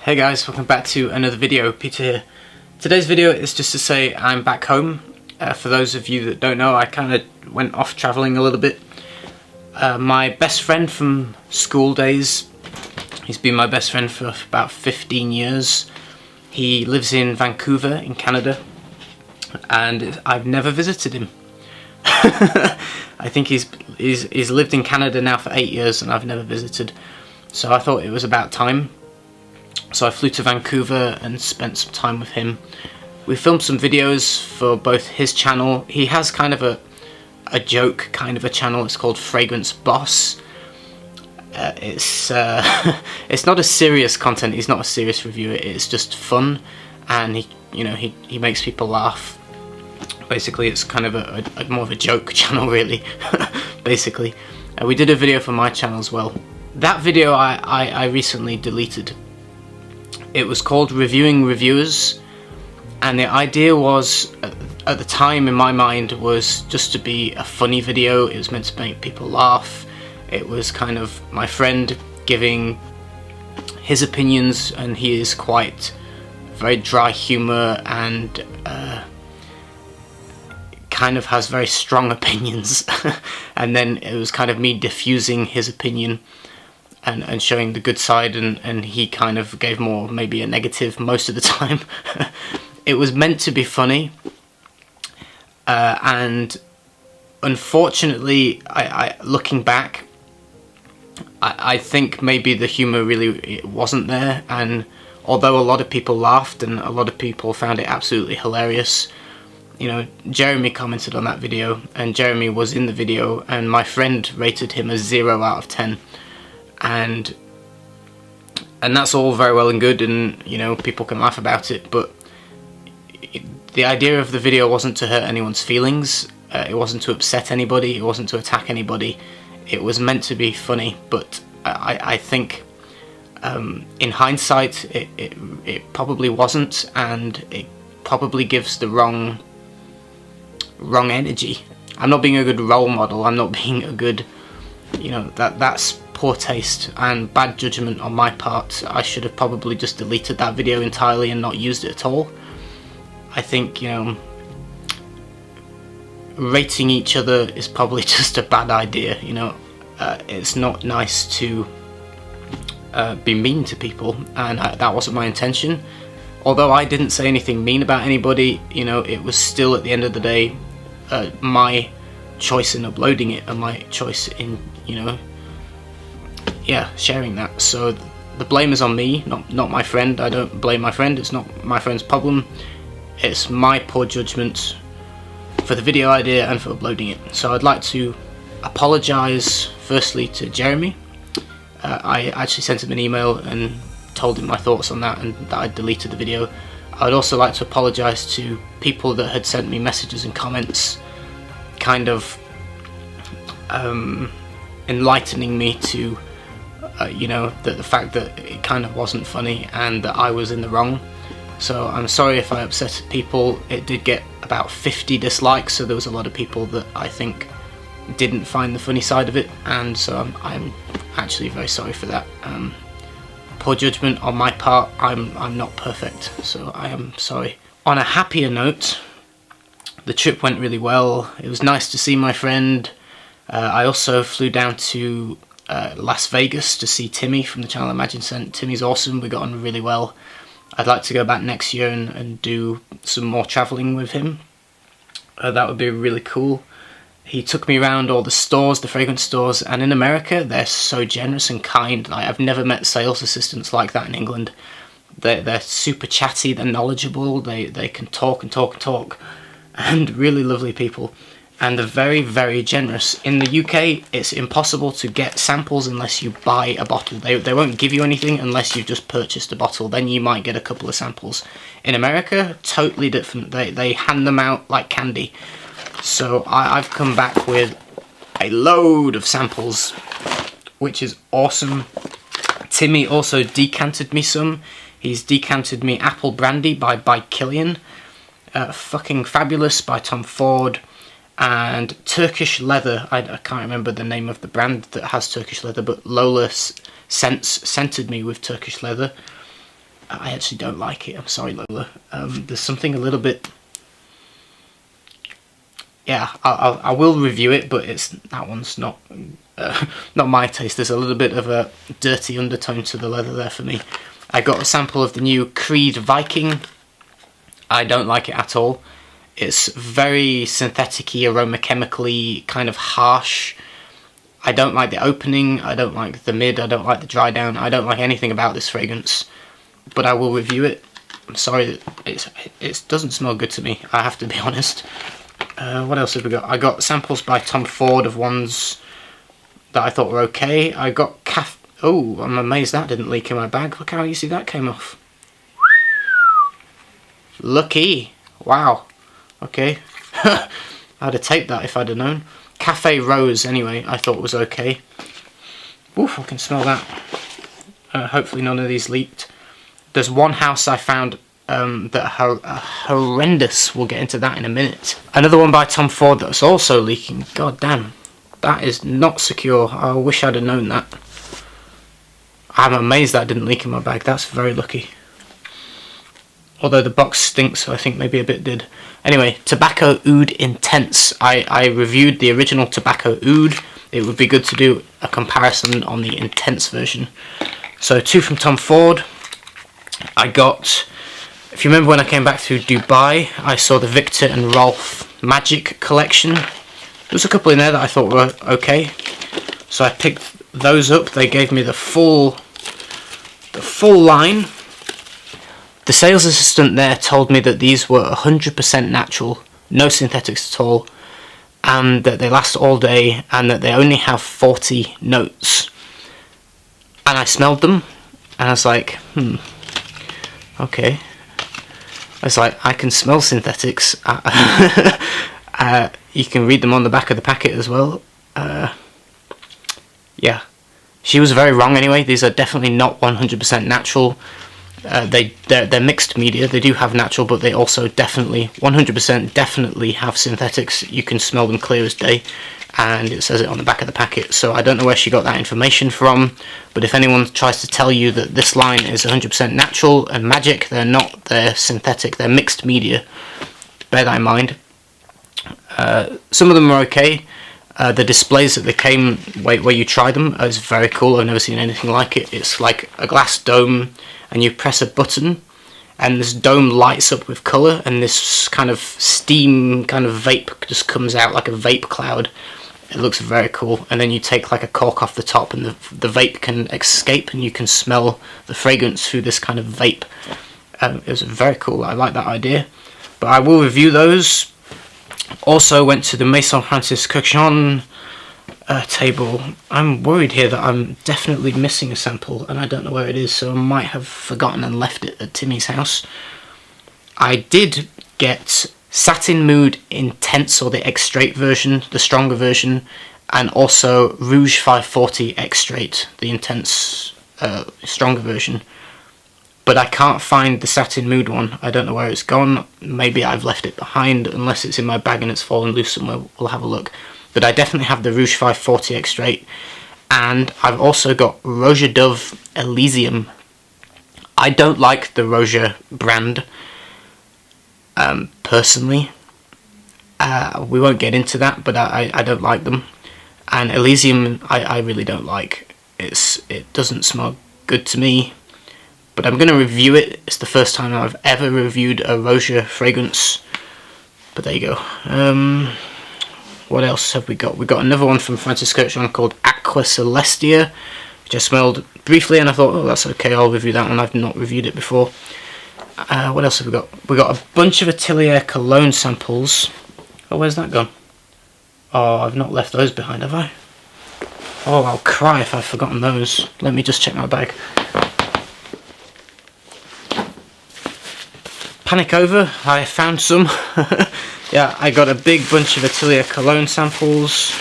Hey guys, welcome back to another video. Peter here. Today's video is just to say I'm back home. For those of you that don't know, I kind of went off travelling a little bit. My best friend from school days, he's been my best friend for about 15 years. He lives in Vancouver in Canada and I've never visited him. I think he's lived in Canada now for 8 years and I've never visited. So I thought it was about time. So I flew to Vancouver and spent some time with him. We filmed some videos for both his channel. He has kind of a joke kind of a channel. It's called Fragrance Boss. It's not a serious content. He's not a serious reviewer. It's just fun, and he makes people laugh. Basically, it's kind of a more of a joke channel, really. Basically, we did a video for my channel as well. That video I recently deleted. It was called Reviewing Reviewers, and the idea was, at the time in my mind, was just to be a funny video. It was meant to make people laugh. It was kind of my friend giving his opinions, and he is quite very dry humour and kind of has very strong opinions. And then it was kind of me diffusing his opinion and showing the good side, and he kind of gave more, maybe a negative most of the time. It was meant to be funny, and unfortunately, looking back, I think maybe the humour really wasn't there, and although a lot of people laughed and a lot of people found it absolutely hilarious, you know, Jeremy commented on that video, and Jeremy was in the video, and my friend rated him a 0 out of 10. And that's all very well and good, and you know, people can laugh about it, but the idea of the video wasn't to hurt anyone's feelings. It wasn't to upset anybody. It wasn't to attack anybody. It was meant to be funny, but I think in hindsight it probably wasn't, and it probably gives the wrong energy. I'm not being a good role model. I'm not being a good, you know, that's poor taste and bad judgment on my part. I should have probably just deleted that video entirely and not used it at all. I think, you know, rating each other is probably just a bad idea, you know. It's not nice to be mean to people, and that wasn't my intention. Although I didn't say anything mean about anybody, you know, it was still, at the end of the day, my choice in uploading it and my choice in, you know, yeah, sharing that. So the blame is on me, not my friend. I don't blame my friend. It's not my friend's problem. It's my poor judgment for the video idea and for uploading it. So I'd like to apologise firstly to Jeremy. I actually sent him an email and told him my thoughts on that, and that I deleted the video. I'd also like to apologise to people that had sent me messages and comments kind of enlightening me to you know, the fact that it kind of wasn't funny and that I was in the wrong. So I'm sorry if I upset people. It did get about 50 dislikes, so there was a lot of people that I think didn't find the funny side of it, and so I'm actually very sorry for that. Poor judgment on my part. I'm not perfect, so I am sorry. On a happier note, the trip went really well. It was nice to see my friend. I also flew down to Las Vegas to see Timmy from the channel Imagine Sent. Timmy's awesome. We got on really well. I'd like to go back next year and do some more travelling with him. That would be really cool. He took me around all the stores, the fragrance stores, and in America they're so generous and kind. I've never met sales assistants like that in England. They're super chatty, they're knowledgeable, they can talk and talk and talk, and really lovely people. And they're very, very generous. In the UK, it's impossible to get samples unless you buy a bottle. They won't give you anything unless you've just purchased a bottle. Then you might get a couple of samples. In America, totally different. They hand them out like candy. So I've come back with a load of samples, which is awesome. Timmy also decanted me some. He's decanted me Apple Brandy by Killian. Fucking Fabulous by Tom Ford. And Turkish Leather, I can't remember the name of the brand that has Turkish Leather, but Lola scented me with Turkish Leather. I actually don't like it. I'm sorry, Lola. There's something a little bit... Yeah, I will review it, but that one's not not my taste. There's a little bit of a dirty undertone to the leather there for me. I got a sample of the new Creed Viking. I don't like it at all. It's very synthetic-y, aroma-chemically, kind of harsh. I don't like the opening, I don't like the mid, I don't like the dry down, I don't like anything about this fragrance. But I will review it. I'm sorry, it doesn't smell good to me, I have to be honest. What else have we got? I got samples by Tom Ford of ones that I thought were okay. I got oh, I'm amazed that didn't leak in my bag. Look how easy that came off. Lucky. Wow. Okay. I'd have taped that if I'd have known. Cafe Rose, anyway, I thought was okay. Oof, I can smell that. Hopefully none of these leaked. There's one house I found that are horrendous. We'll get into that in a minute. Another one by Tom Ford that's also leaking. God damn. That is not secure. I wish I'd have known that. I'm amazed that didn't leak in my bag. That's very lucky. Although the box stinks, so I think maybe a bit did. Anyway, Tobacco Oud Intense. I reviewed the original Tobacco Oud. It would be good to do a comparison on the Intense version. So 2 from Tom Ford. I got, if you remember when I came back through Dubai, I saw the Viktor and Rolf Magic collection. There's a couple in there that I thought were okay. So I picked those up. They gave me the full line. The sales assistant there told me that these were 100% natural, no synthetics at all, and that they last all day, and that they only have 40 notes. And I smelled them, and I was like, okay. I was like, I can smell synthetics. You can read them on the back of the packet as well. Yeah. She was very wrong anyway. These are definitely not 100% natural. They're mixed media. They do have natural, but they also definitely 100% definitely have synthetics. You can smell them clear as day, and it says it on the back of the packet. So I don't know where she got that information from, but if anyone tries to tell you that this line is 100% natural and magic, they're not. They're synthetic. They're mixed media. Bear that in mind. Some of them are okay. The displays that they came where you try them is very cool. I've never seen anything like it. It's like a glass dome, and you press a button, and this dome lights up with colour, and this kind of steam, kind of vape just comes out like a vape cloud. It looks very cool. And then you take like a cork off the top, and the vape can escape, and you can smell the fragrance through this kind of vape. It was very cool. I like that idea. But I will review those. Also went to the Maison Francis Kurkdjian table. I'm worried here that I'm definitely missing a sample, and I don't know where it is, so I might have forgotten and left it at Timmy's house. I did get Satin Mood Intense, or the Extrait version, the stronger version, and also Rouge 540 Extrait, the intense, stronger version. But I can't find the Satin Mood one. I don't know where it's gone. Maybe I've left it behind, unless it's in my bag and it's fallen loose somewhere. We'll have a look. But I definitely have the Rouge 540 Extrait. And I've also got Roja Dove Elysium. I don't like the Roja brand, personally. We won't get into that, but I don't like them. And Elysium, I really don't like. It doesn't smell good to me. But I'm going to review it. It's the first time I've ever reviewed a Roja fragrance. But there you go. What else have we got? We've got another one from Francis Kurkdjian called Aqua Celestia, which I smelled briefly and I thought, oh, that's okay, I'll review that one. I've not reviewed it before. What else have we got? We've got a bunch of Atelier cologne samples. Oh, where's that gone? Oh, I've not left those behind, have I? Oh, I'll cry if I've forgotten those. Let me just check my bag. Panic over, I found some. Yeah, I got a big bunch of Atelier cologne samples.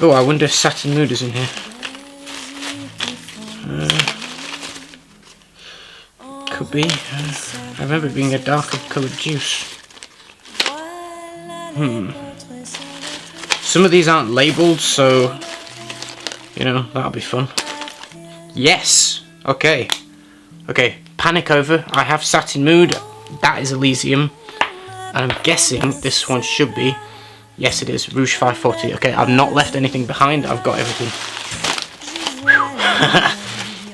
Oh, I wonder if Satin Mood is in here. Could be. I remember it being a darker coloured juice. Some of these aren't labelled, so, you know, that'll be fun. Yes! Okay. Okay, panic over. I have Satin Mood. That is Elysium. And I'm guessing this one should be... Yes, it is. Rouge 540. Okay, I've not left anything behind. I've got everything.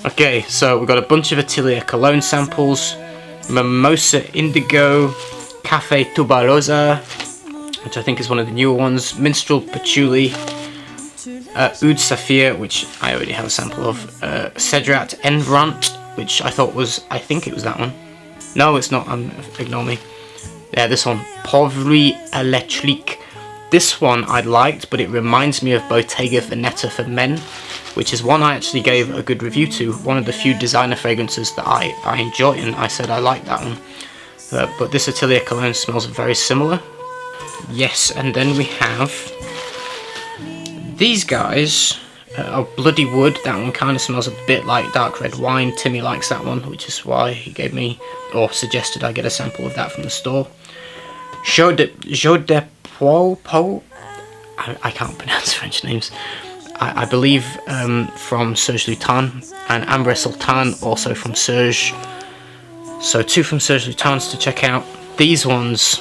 Okay, so we've got a bunch of Attilio Cologne samples. Mimosa Indigo. Cafe Tuberosa, which I think is one of the newer ones. Minstrel Patchouli. Oud Saphir, which I already have a sample of. Cedrat Envrant, which I think it was that one. No, it's not. Ignore me. Yeah, this one. Pauvri Electrique. This one I liked, but it reminds me of Bottega Veneta for men, which is one I actually gave a good review to. One of the few designer fragrances that I enjoy, and I said I like that one. But this Attilio Cologne smells very similar. Yes, and then we have these guys. Bloody Wood. That one kind of smells a bit like dark red wine. Timmy likes that one, which is why he gave me, or suggested I get a sample of that from the store. Jeu de Poids. I can't pronounce French names. I believe from Serge Lutin, and Ambre Sultan also from Serge. So 2 from Serge Lutins to check out. These ones: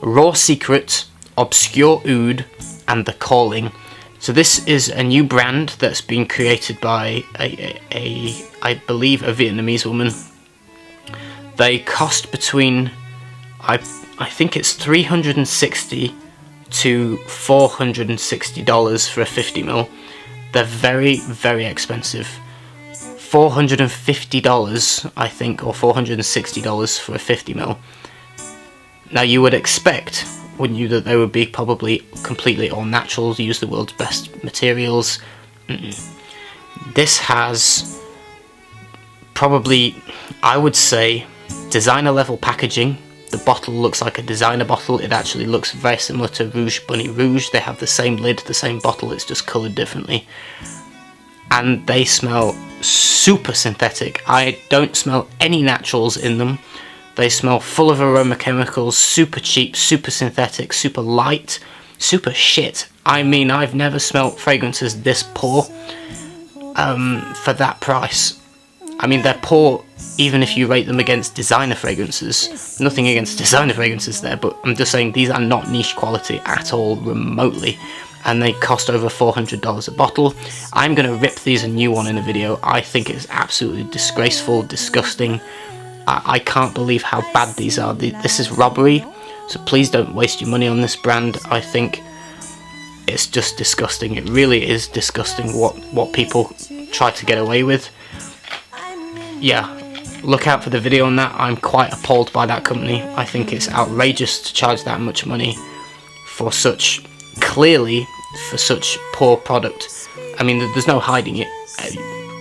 Raw Secret, Obscure Oud, and The Calling. So this is a new brand that's been created by I believe a Vietnamese woman. They cost between I think it's $360 to $460 for a 50ml. They're very, very expensive. $450 I think, or $460 for a 50ml. Now you would expect, wouldn't you, that they would be probably completely all natural, use the world's best materials. This has probably, I would say, designer level packaging. The bottle looks like a designer bottle. It actually looks very similar to Rouge Bunny Rouge. They have the same lid, the same bottle, it's just coloured differently. And they smell super synthetic. I don't smell any naturals in them. They smell full of aroma chemicals, super cheap, super synthetic, super light, super shit. I mean, I've never smelled fragrances this poor for that price. I mean, they're poor even if you rate them against designer fragrances. Nothing against designer fragrances there, but I'm just saying these are not niche quality at all, remotely. And they cost over $400 a bottle. I'm going to rip these a new one in a video. I think it's absolutely disgraceful, disgusting. I can't believe how bad these are. This is robbery, so please don't waste your money on this brand. I think it's just disgusting. It really is disgusting what people try to get away with. Yeah, look out for the video on that. I'm quite appalled by that company. I think it's outrageous to charge that much money for such, clearly, for such poor product. I mean, there's no hiding it.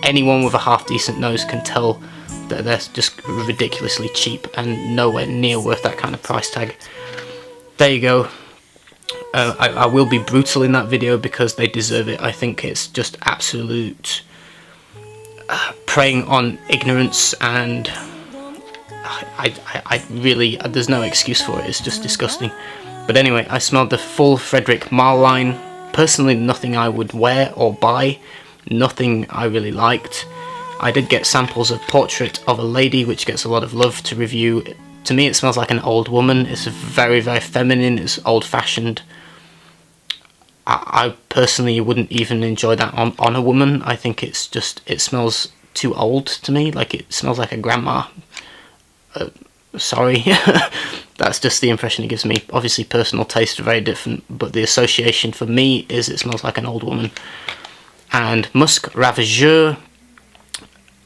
Anyone with a half decent nose can tell that they're just ridiculously cheap and nowhere near worth that kind of price tag. There you go. I will be brutal in that video because they deserve it. I think it's just absolute preying on ignorance, and I really, there's no excuse for it. It's just disgusting. But anyway, I smelled the full Frederic Malle line. Personally, nothing I would wear or buy. Nothing I really liked. I did get samples of Portrait of a Lady, which gets a lot of love to review. To me, it smells like an old woman. It's very, very feminine. It's old-fashioned. I personally wouldn't even enjoy that on a woman. I think it's just, it smells too old to me. Like, it smells like a grandma. Sorry. That's just the impression it gives me. Obviously, personal tastes are very different, but the association for me is it smells like an old woman. And Musc Ravageur.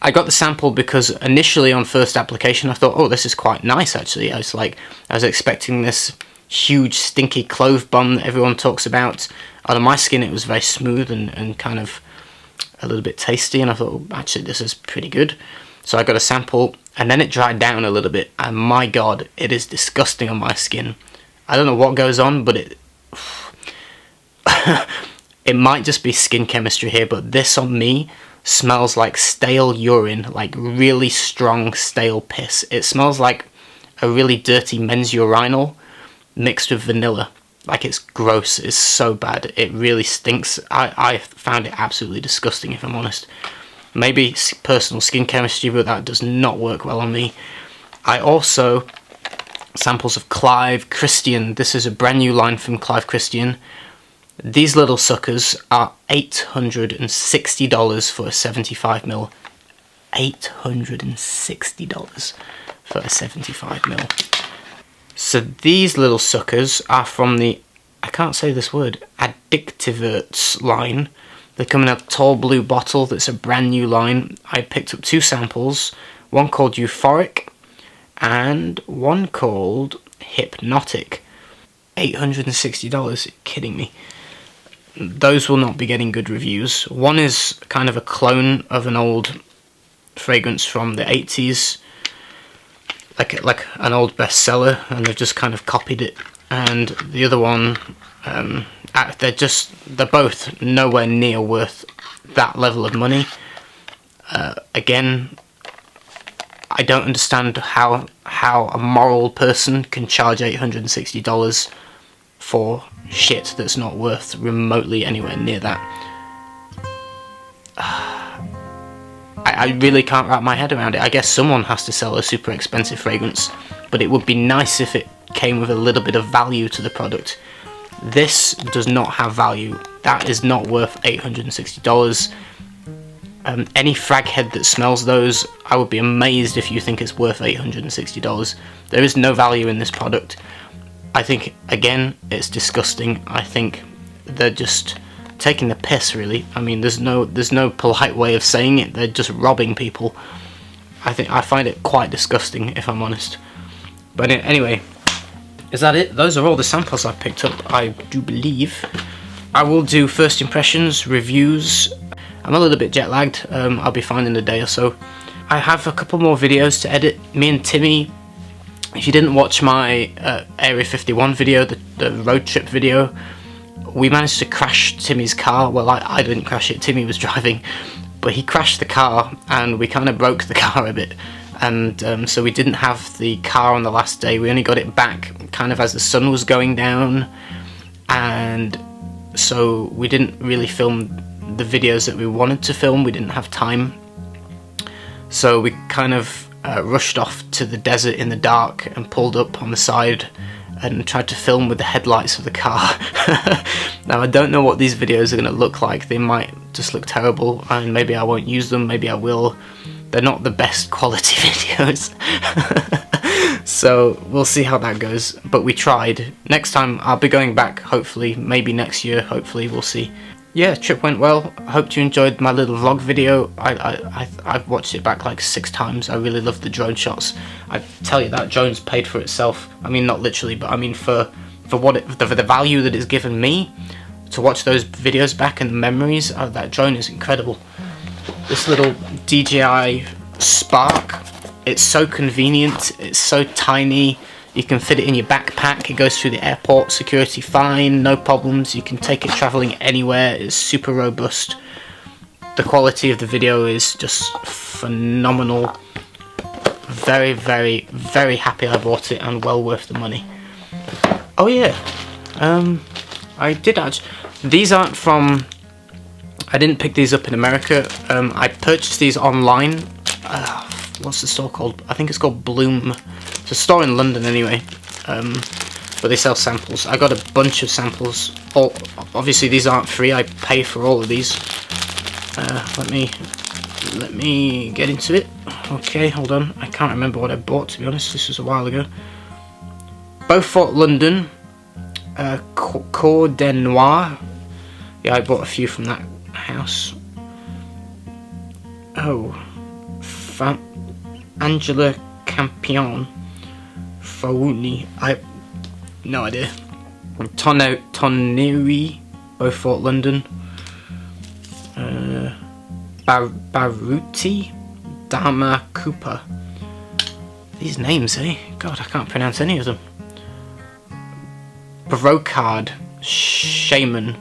I got the sample because initially on first application I thought, oh, this is quite nice actually. I was expecting this huge stinky clove bomb that everyone talks about. On my skin it was very smooth and kind of a little bit tasty, and I thought, oh, actually this is pretty good. So I got a sample and then it dried down a little bit, and my god, it is disgusting on my skin. I don't know what goes on, but it it might just be skin chemistry here, but this on me smells like stale urine, like really strong stale piss. It smells like a really dirty men's urinal mixed with vanilla. Like, it's gross. It's so bad. It really stinks. I found it absolutely disgusting, if I'm honest. Maybe personal skin chemistry, but that does not work well on me. I also, samples of Clive Christian. This is a brand new line from Clive Christian. These little suckers are $860 for a 75ml. $860 for a 75ml. So these little suckers are from the, I can't say this word, Addictiverts line. They come in a tall blue bottle that's a brand new line. I picked up 2 samples, one called Euphoric and one called Hypnotic. $860, are you kidding me? Those will not be getting good reviews. One is kind of a clone of an old fragrance from the 80s, like an old bestseller, and they've just kind of copied it. And the other one, they're both nowhere near worth that level of money. Again, I don't understand how a moral person can charge $860 for shit that's not worth remotely anywhere near that. I really can't wrap my head around it. I guess someone has to sell a super expensive fragrance, but it would be nice if it came with a little bit of value to the product. This does not have value. That is not worth $860. Any frag head that smells those, I would be amazed if you think it's worth $860. There is no value in this product. I think, again, it's disgusting. I think they're just taking the piss, really. I mean, there's no polite way of saying it. They're just robbing people. I find it quite disgusting, if I'm honest. But anyway, is that it? Those are all the samples I've picked up, I do believe. I will do first impressions, reviews. I'm a little bit jet lagged. I'll be fine in a day or so. I have a couple more videos to edit. Me and Timmy, if you didn't watch my Area 51 video, the road trip video, we managed to crash Timmy's car. Well, I didn't crash it, Timmy was driving, but he crashed the car and we kind of broke the car a bit. And so we didn't have the car on the last day. We only got it back kind of as the sun was going down, and so we didn't really film the videos that we wanted to film. We didn't have time, so we kind of rushed off to the desert in the dark and pulled up on the side and tried to film with the headlights of the car. Now, I don't know what these videos are going to look like. They might just look terrible, and maybe I won't use them, maybe I will. They're not the best quality videos. So we'll see how that goes, but we tried. Next time I'll be going back, hopefully, maybe next year, hopefully, we'll see. Yeah, trip went well. I hope you enjoyed my little vlog video. I've watched it back like 6 times. I really love the drone shots. I tell you, that drone's paid for itself. I mean, not literally, but I mean for the value that it's given me to watch those videos back and the memories. That drone is incredible. This little DJI Spark, it's so convenient. It's so tiny. You can fit it in your backpack. It goes through the airport security fine, no problems. You can take it traveling anywhere. It's super robust. The quality of the video is just phenomenal. Very, very, very happy I bought it, and well worth the money. Oh yeah, I did actually. These aren't from. I didn't pick these up in America. I purchased these online. What's the store called? I think it's called Bloom. It's a store in London anyway, but they sell samples. I got a bunch of samples. Obviously these aren't free. I pay for all of these. Let me get into it. Okay, hold on. I can't remember what I bought, to be honest. This was a while ago. Beaufort, London. Cour des Noirs. Yeah, I bought a few from that house. Oh, Angela Campion. Fauni. I no idea. Tonnery, Beaufort, London. Baruti, Dharma Cooper. These names, eh? God, I can't pronounce any of them. Brocard, Shaman.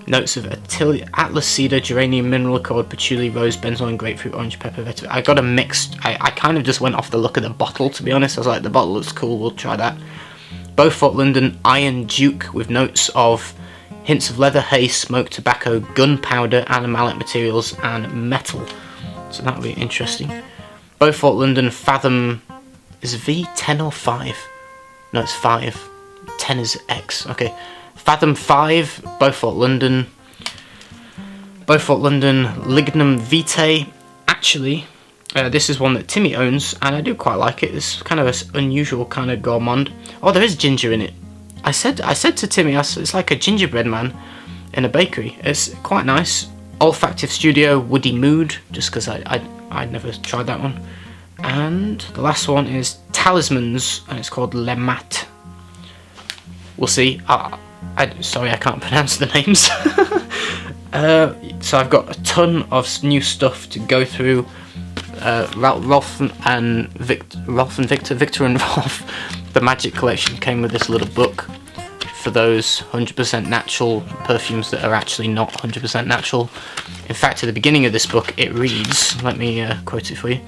Notes of Attilio, Atlas Cedar, Geranium, Mineral Accord, Patchouli, Rose, Benzoin, Grapefruit, Orange Pepper, Vetiver. I got a mixed. I kind of just went off the look of the bottle, to be honest. I was like, the bottle looks cool, we'll try that. Beaufort, London, Iron Duke, with notes of hints of leather, hay, smoke, tobacco, gunpowder, animalic materials, and metal. So that would be interesting. Beaufort London Fathom, is V 10 or 5? No, it's 5. 10 is X. Okay, Fathom 5, Beaufort London. Beaufort London Lignum Vitae. Actually, this is one that Timmy owns, and I do quite like it. It's kind of an unusual kind of gourmand. Oh, there is ginger in it. I said to Timmy, it's like a gingerbread man in a bakery. It's quite nice. Olfactive Studio Woody Mood, just because I'd never tried that one. And the last one is Talismans, and it's called Le Mat. We'll see. Sorry, I can't pronounce the names. So I've got a ton of new stuff to go through. Rolf and Victor, the Magic Collection came with this little book for those 100% natural perfumes that are actually not 100% natural. In fact, at the beginning of this book, it reads, let me quote it for you,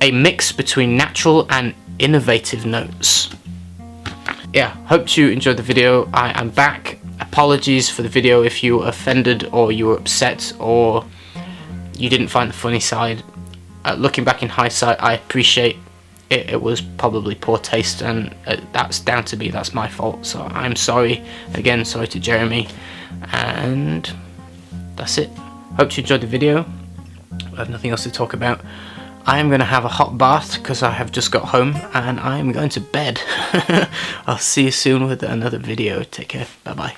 a mix between natural and innovative notes. Yeah, hope you enjoyed the video. I am back. Apologies for the video if you were offended or you were upset or you didn't find the funny side. Looking back in hindsight, I appreciate it. It was probably poor taste, and that's down to me. That's my fault. So I'm sorry. Again, sorry to Jeremy. And that's it. Hope you enjoyed the video. I have nothing else to talk about. I am going to have a hot bath because I have just got home, and I am going to bed. I'll see you soon with another video. Take care. Bye bye.